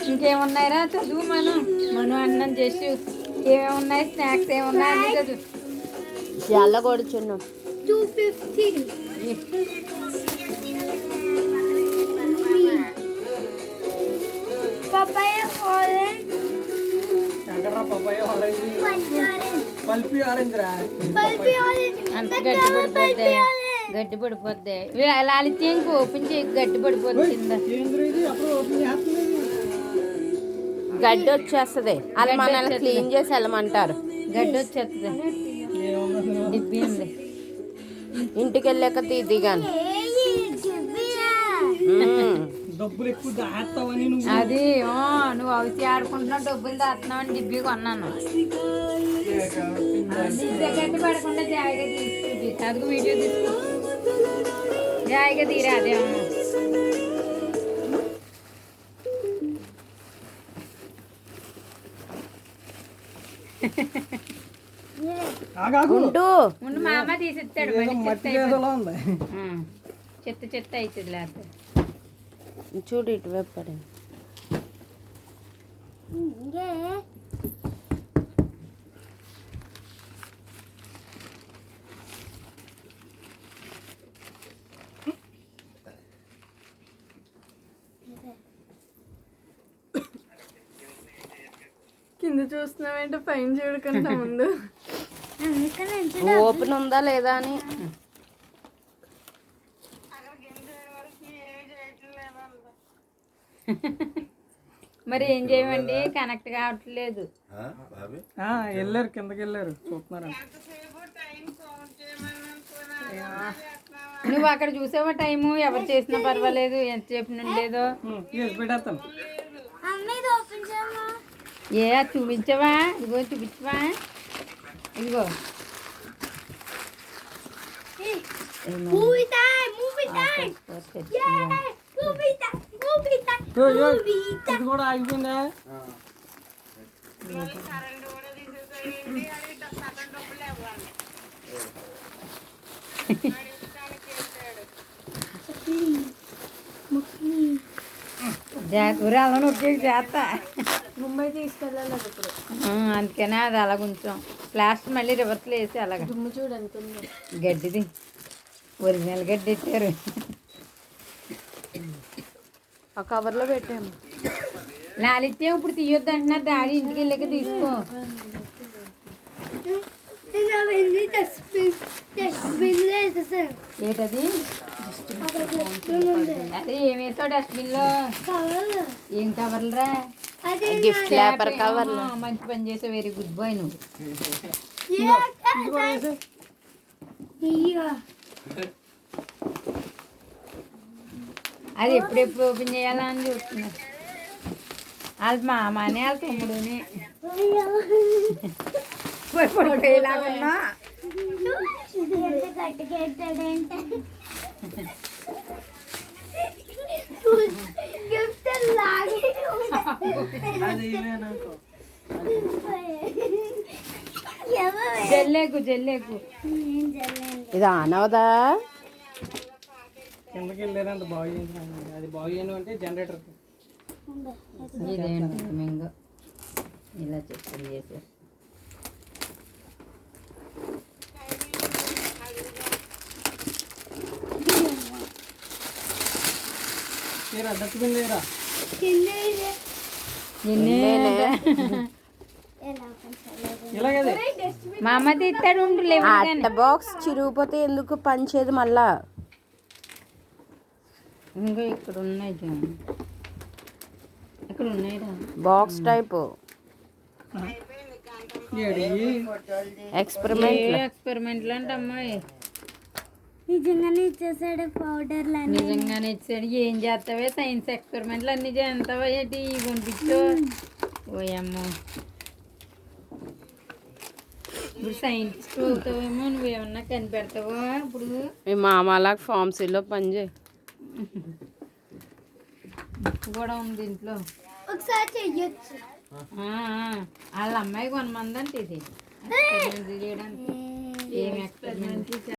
ఇంకేమున్నాయిరా చదువు మనం అన్నం చేసి ఏమేమున్నాయి స్నాక్స్ ఏమున్నాయి అన్ని చదువు. చాలా కొడుచున్నాం. 250. Papaya orange. పల్పి ఆరెంజ్ రా. Pulpy orange. అంత గట్టి పడిపోద్ది లాలిత్య ఇంక ఓపెన్ చేయి గట్టి పడిపోద్ది కింద. గడ్డి వచ్చేస్తుంది, అలా మనల్ని క్లీన్ చేసి వెళ్ళమంటారు. గడ్డి వచ్చేస్తుంది. డిబ్బి ఉంది. ఇంటికి వెళ్ళాక తీదిగాను. డబ్బులు ఎక్కువ దాస్తావని నువ్వు. అది నువ్వు అవిసి ఆడుకుంటున్నావు డబ్బులు దాస్తున్నావు అని డిబ్బి కొన్నాను. గట్టి పడకుండా జాయిగా తీసుకు అదిగు వీడియో తీసుకో జాయిగా తీరా అదే ఉంటూ ముందు మా అమ్మ తీసిస్తాడు చెత్త చెత్త అవుతుంది లేకపోతే. చూడు ఇటువైపు పడే. కింద చూస్తున్నావేంటే పైన చూడకుండా ముందు ఓపెన్ ఉందా లేదా అని. మరి ఏం చేయమండి కనెక్ట్ కావట్లేదు. వెళ్ళారు కిందకి వెళ్ళారు చూస్తున్నారా. నువ్వు అక్కడ చూసావా టైము ఎవరు చేసినా పర్వాలేదు ఎంత చెప్పిన లేదో. పెట్టేస్తాను. ఏ చూపించవా ఇదిగో చూపించవా ఇదిగో ఇది కూడా ఆగిపోయిందా. అలా నొక్కి చేస్తా ముంబై తీసుకెళ్ళాలి ఇప్పుడు. అందుకనే అది అలా కొంచెం ప్లాస్టర్ మళ్ళీ రివర్స్లో వేసి అలాగ దుమ్ము చూడు ఎంత ఉందో. గడ్డిది ఒరిజినల్ గడ్డి ఇచ్చారు. ఆ కవర్లో పెట్టాము. లాలిత్యం ఇప్పుడు తీయొద్దు అంటున్నారు డాడీ ఇంటికి వెళ్ళాక తీసుకో. ఏంటది అదే ఏం వేసావు డస్ట్బిన్ లో ఏం కవర్లరా. Gift paper cover. మంచి పని చేసావు వెరీ గుడ్ బాయ్ నువ్వు. అది ఎప్పుడెప్పుడు ఓపెన్ చేయాలా అని చూస్తున్నా. వాళ్ళు మామనే వాళ్ళ తమ్ముడుని పడిపోయేలాగున్నా. జల్లేకు జల్లేకు ఇది ఆనవదా. కిందకి వెళ్ళారంట బాగు చేయించడానికి. అది బాగు చేయను అంటే జనరేటర్. ఇదేంటి మింగో ఇలా చెప్తుంది చేసారు. డస్ట్బిన్ లేరా. ఇలాగదే మా అమ్మ తీస్తాడు అట్ట బాక్స్ చిరిగిపోతే ఎందుకు పంచేది మళ్ళా. ఇంకా ఇక్కడ ఉన్నాయి ఇక్కడ ఉన్నాయిరా బాక్స్ టైపు ఎక్స్పెరిమెంట్లు అంటే అమ్మాయి నిజంగానే ఇచ్చేసాడు పౌడర్. నిజంగానే ఇచ్చాడు. ఏం చేస్తావే సైన్స్ ఎక్స్పెరిమెంట్లు అన్ని చేస్తావా ఏంటి పంపించు. ఓయమ్మో ఇప్పుడు సైంటిస్ట్ అవుతావేమో నువ్వేమన్నా కనిపెడతావా ఇప్పుడు. మీ మామ అలా ఫార్మసీలో పనిచేయి. కూడా ఉంది ఇంట్లో ఒకసారి చెయ్యొచ్చు. వాళ్ళ అమ్మాయి కొనమందంటే ఇది ఎక్స్పెరిమెంట్ చేయడానికి. ఏం ఎక్స్పెరిమెంట్